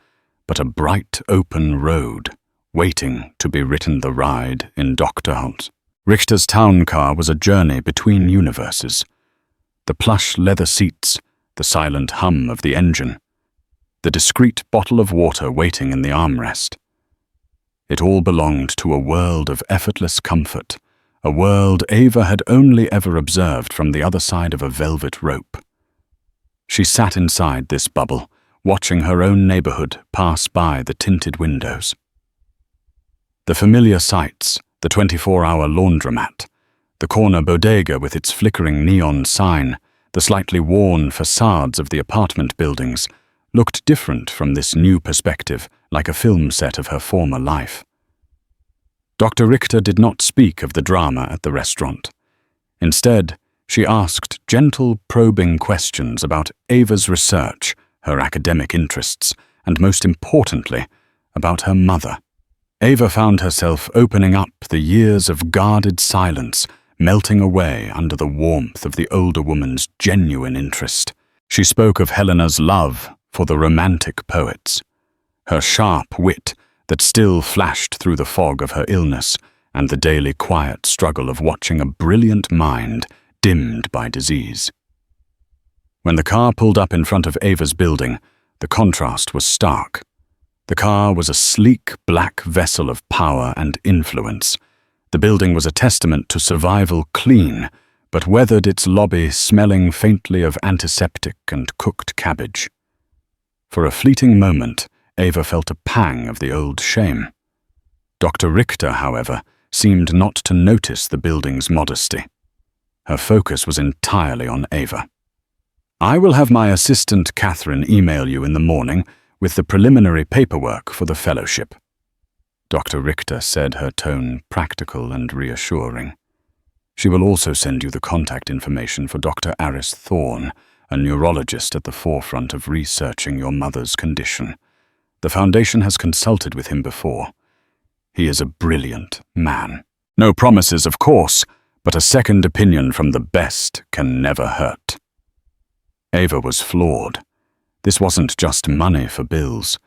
but a bright open road, waiting to be written the ride in Dr. Holt. Richter's town car was a journey between universes. The plush leather seats, the silent hum of the engine, the discreet bottle of water waiting in the armrest. It all belonged to a world of effortless comfort, a world Ava had only ever observed from the other side of a velvet rope. She sat inside this bubble, watching her own neighborhood pass by the tinted windows. The familiar sights, the 24-hour laundromat, the corner bodega with its flickering neon sign, the slightly worn facades of the apartment buildings, looked different from this new perspective, like a film set of her former life. Dr. Richter did not speak of the drama at the restaurant. Instead, she asked gentle, probing questions about Ava's research, her academic interests, and most importantly, about her mother. Ava found herself opening up the years of guarded silence, melting away under the warmth of the older woman's genuine interest. She spoke of Helena's love for the romantic poets, her sharp wit that still flashed through the fog of her illness, and the daily quiet struggle of watching a brilliant mind dimmed by disease. When the car pulled up in front of Ava's building, the contrast was stark. The car was a sleek black vessel of power and influence. The building was a testament to survival clean, but weathered its lobby smelling faintly of antiseptic and cooked cabbage. For a fleeting moment, Ava felt a pang of the old shame. Dr. Richter, however, seemed not to notice the building's modesty. Her focus was entirely on Ava. "I will have my assistant Catherine email you in the morning with the preliminary paperwork for the fellowship," Dr. Richter said, her tone practical and reassuring. "She will also send you the contact information for Dr. Aris Thorne, a neurologist at the forefront of researching your mother's condition. The Foundation has consulted with him before. He is a brilliant man. No promises, of course, but a second opinion from the best can never hurt." Ava was floored. This wasn't just money for bills.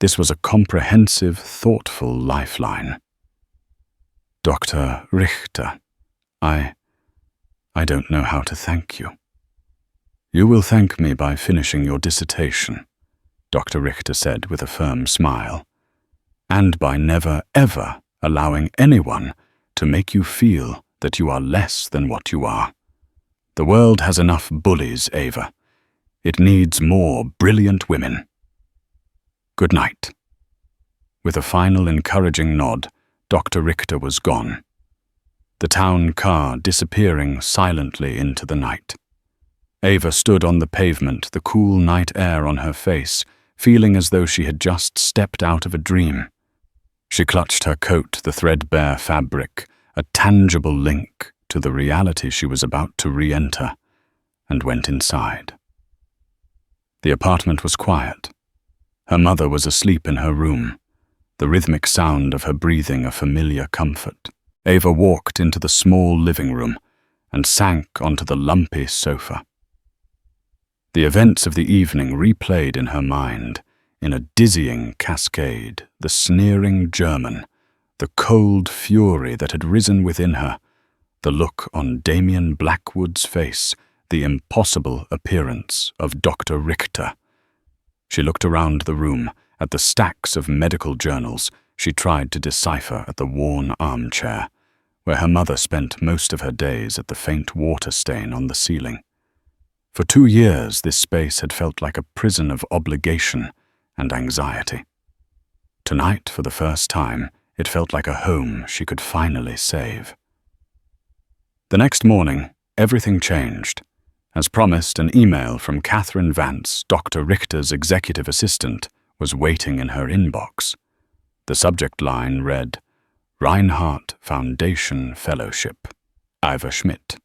This was a comprehensive, thoughtful lifeline. "Dr. Richter, I don't know how to thank you." "You will thank me by finishing your dissertation," Dr. Richter said with a firm smile, "and by never, ever allowing anyone to make you feel that you are less than what you are. The world has enough bullies, Ava. It needs more brilliant women. Good night." With a final encouraging nod, Dr. Richter was gone, the town car disappearing silently into the night. Ava stood on the pavement, the cool night air on her face, feeling as though she had just stepped out of a dream. She clutched her coat, the threadbare fabric, a tangible link to the reality she was about to re-enter, and went inside. The apartment was quiet. Her mother was asleep in her room, the rhythmic sound of her breathing a familiar comfort. Ava walked into the small living room and sank onto the lumpy sofa. The events of the evening replayed in her mind, in a dizzying cascade, the sneering German, the cold fury that had risen within her, the look on Damien Blackwood's face, the impossible appearance of Dr. Richter. She looked around the room, at the stacks of medical journals she tried to decipher at the worn armchair, where her mother spent most of her days at the faint water stain on the ceiling. For 2 years, this space had felt like a prison of obligation and anxiety. Tonight, for the first time, it felt like a home she could finally save. The next morning, everything changed. As promised, an email from Catherine Vance, Dr. Richter's executive assistant, was waiting in her inbox. The subject line read, Reinhardt Foundation Fellowship, Ivor Schmidt.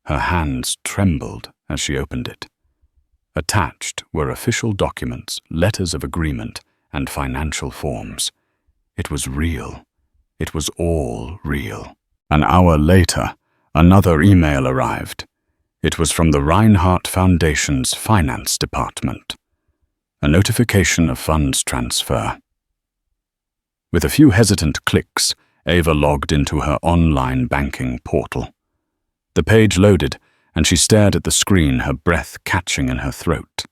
Her hands trembled as she opened it. Attached were official documents, letters of agreement, and financial forms. It was real. It was all real. An hour later, another email arrived. It was from the Reinhardt Foundation's finance department. A notification of funds transfer. With a few hesitant clicks, Ava logged into her online banking portal. The page loaded, and she stared at the screen, her breath catching in her throat.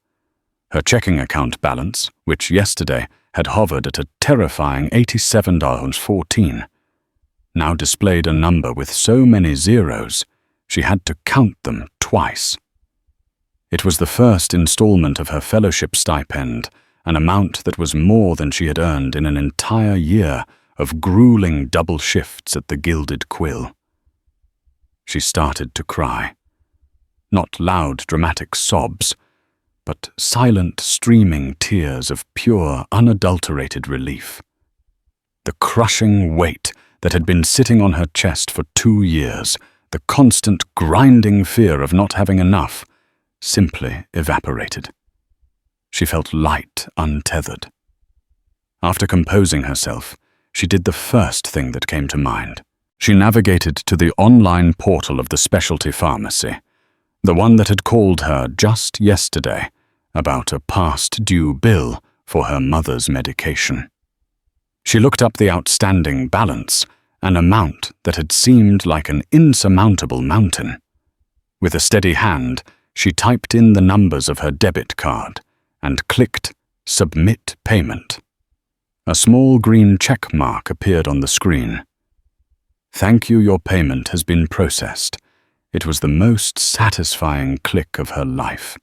Her checking account balance, which yesterday had hovered at a terrifying $87.14, now displayed a number with so many zeros she had to count them twice. It was the first installment of her fellowship stipend, an amount that was more than she had earned in an entire year of grueling double shifts at the Gilded Quill. She started to cry. Not loud, dramatic sobs, but silent, streaming tears of pure, unadulterated relief. The crushing weight that had been sitting on her chest for 2 years, the constant grinding fear of not having enough, simply evaporated. She felt light, untethered. After composing herself, she did the first thing that came to mind. She navigated to the online portal of the specialty pharmacy, the one that had called her just yesterday about a past due bill for her mother's medication. She looked up the outstanding balance, an amount that had seemed like an insurmountable mountain. With a steady hand, she typed in the numbers of her debit card and clicked Submit Payment. A small green check mark appeared on the screen. Thank you, your payment has been processed. It was the most satisfying click of her life.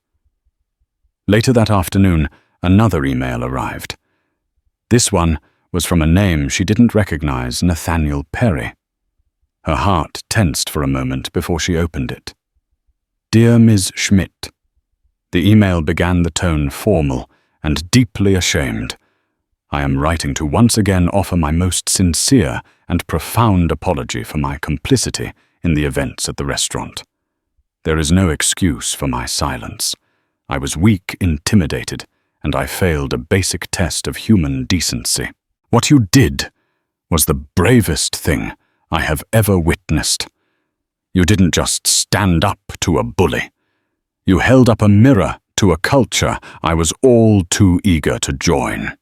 Later that afternoon, another email arrived. This one was from a name she didn't recognize, Nathaniel Perry. Her heart tensed for a moment before she opened it. Dear Ms. Schmidt. The email began the tone formal and deeply ashamed. I am writing to once again offer my most sincere and profound apology for my complicity in the events at the restaurant. There is no excuse for my silence. I was weak, intimidated, and I failed a basic test of human decency. What you did was the bravest thing I have ever witnessed. You didn't just stand up to a bully. You held up a mirror to a culture I was all too eager to join.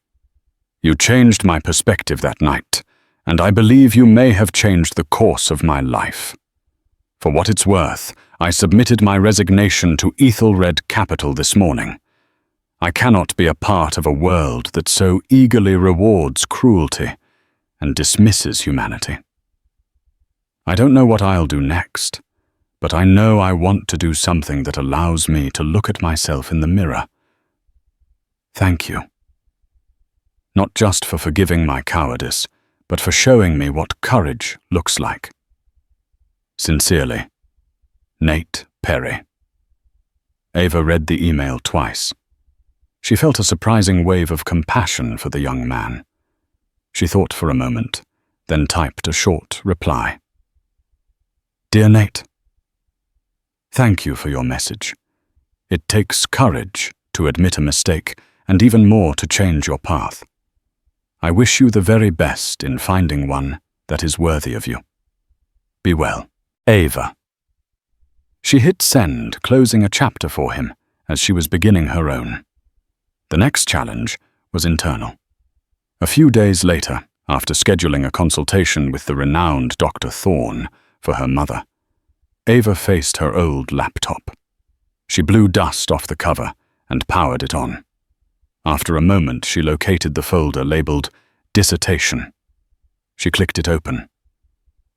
You changed my perspective that night, and I believe you may have changed the course of my life. For what it's worth, I submitted my resignation to Ethelred Capital this morning. I cannot be a part of a world that so eagerly rewards cruelty and dismisses humanity. I don't know what I'll do next, but I know I want to do something that allows me to look at myself in the mirror. Thank you. Not just for forgiving my cowardice, but for showing me what courage looks like. Sincerely, Nate Perry. Ava read the email twice. She felt a surprising wave of compassion for the young man. She thought for a moment, then typed a short reply. Dear Nate, thank you for your message. It takes courage to admit a mistake and even more to change your path. I wish you the very best in finding one that is worthy of you. Be well. Ava. She hit send, closing a chapter for him as she was beginning her own. The next challenge was internal. A few days later, after scheduling a consultation with the renowned Dr. Thorne for her mother, Ava faced her old laptop. She blew dust off the cover and powered it on. After a moment, she located the folder labeled Dissertation. She clicked it open.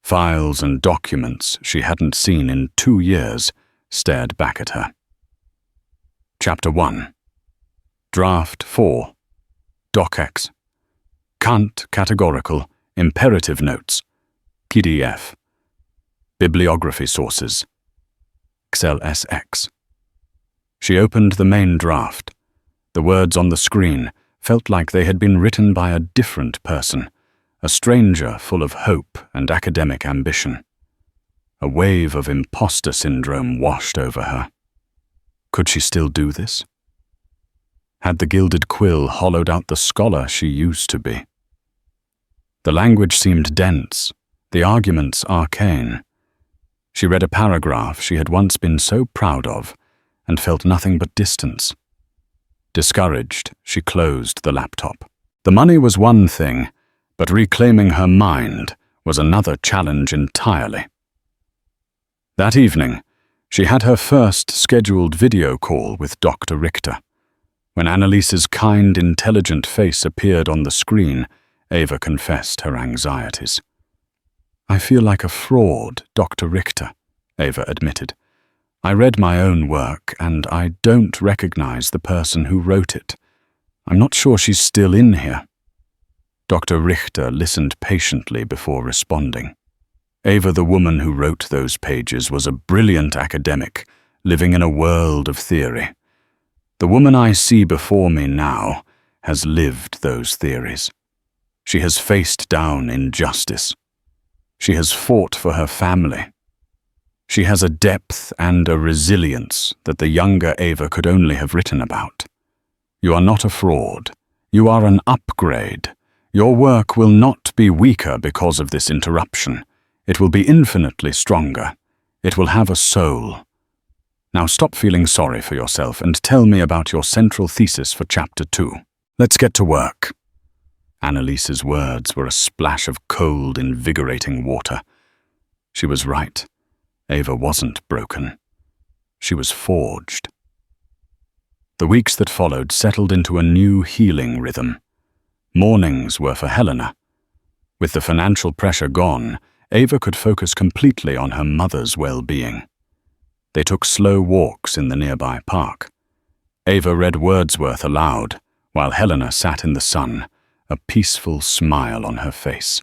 Files and documents she hadn't seen in 2 years stared back at her. Chapter 1. Draft 4. DocX. Kant Categorical Imperative Notes. PDF. Bibliography sources. XLSX. She opened the main draft. The words on the screen felt like they had been written by a different person, a stranger full of hope and academic ambition. A wave of imposter syndrome washed over her. Could she still do this? Had the gilded quill hollowed out the scholar she used to be? The language seemed dense, the arguments arcane. She read a paragraph she had once been so proud of and felt nothing but distance. Discouraged, she closed the laptop. The money was one thing, but reclaiming her mind was another challenge entirely. That evening, she had her first scheduled video call with Dr. Richter. When Annalise's kind, intelligent face appeared on the screen, Ava confessed her anxieties. "I feel like a fraud, Dr. Richter," Ava admitted. "I read my own work, and I don't recognize the person who wrote it. I'm not sure she's still in here." Dr. Richter listened patiently before responding. Ava, the woman who wrote those pages, was a brilliant academic, living in a world of theory. The woman I see before me now has lived those theories. She has faced down injustice. She has fought for her family. She has a depth and a resilience that the younger Ava could only have written about. You are not a fraud. You are an upgrade. Your work will not be weaker because of this interruption. It will be infinitely stronger. It will have a soul. Now stop feeling sorry for yourself and tell me about your central thesis for Chapter 2. Let's get to work. Annalise's words were a splash of cold, invigorating water. She was right. Ava wasn't broken. She was forged. The weeks that followed settled into a new healing rhythm. Mornings were for Helena. With the financial pressure gone, Ava could focus completely on her mother's well-being. They took slow walks in the nearby park. Ava read Wordsworth aloud, while Helena sat in the sun, a peaceful smile on her face.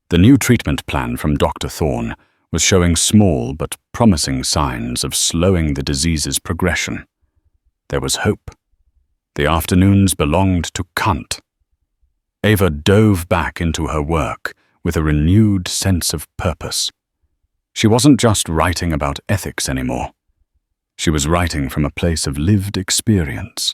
The new treatment plan from Dr. Thorne was showing small but promising signs of slowing the disease's progression. There was hope. The afternoons belonged to Kant. Ava dove back into her work with a renewed sense of purpose. She wasn't just writing about ethics anymore. She was writing from a place of lived experience.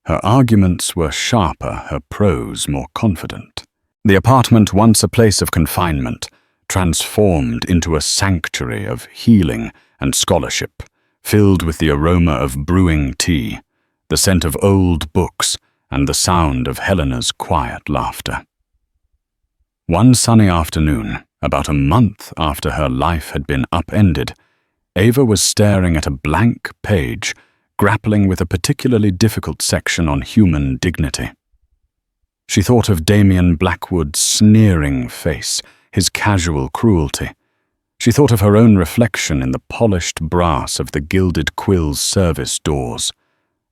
Her arguments were sharper, her prose more confident. The apartment, once a place of confinement, transformed into a sanctuary of healing and scholarship, filled with the aroma of brewing tea, the scent of old books, and the sound of Helena's quiet laughter. One sunny afternoon, about a month after her life had been upended, Ava was staring at a blank page, grappling with a particularly difficult section on human dignity. She thought of Damien Blackwood's sneering face, his casual cruelty. She thought of her own reflection in the polished brass of the gilded quill's service doors,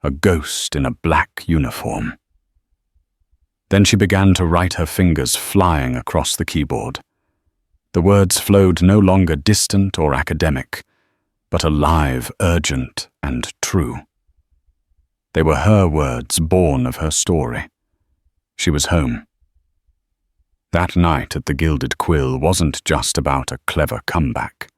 a ghost in a black uniform. Then she began to write, her fingers flying across the keyboard. The words flowed no longer distant or academic, but alive, urgent, and true. They were her words, born of her story. She was home. That night at the Gilded Quill wasn't just about a clever comeback.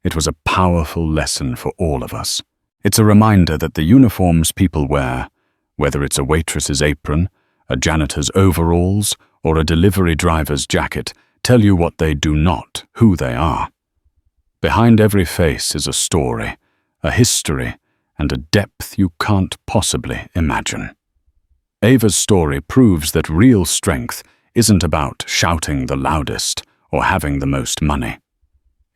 It was a powerful lesson for all of us. It's a reminder that the uniforms people wear, whether it's a waitress's apron, a janitor's overalls, or a delivery driver's jacket, tell you what they do not, who they are. Behind every face is a story, a history, and a depth you can't possibly imagine. Ava's story proves that real strength isn't about shouting the loudest or having the most money.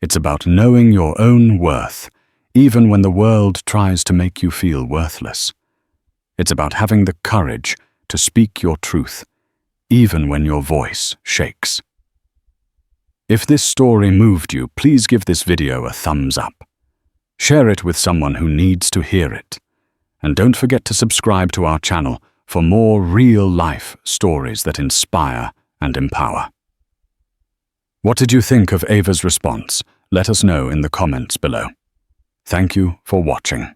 It's about knowing your own worth, even when the world tries to make you feel worthless. It's about having the courage to speak your truth, even when your voice shakes. If this story moved you, please give this video a thumbs up. Share it with someone who needs to hear it. And don't forget to subscribe to our channel for more real-life stories that inspire and empower. What did you think of Ava's response? Let us know in the comments below. Thank you for watching.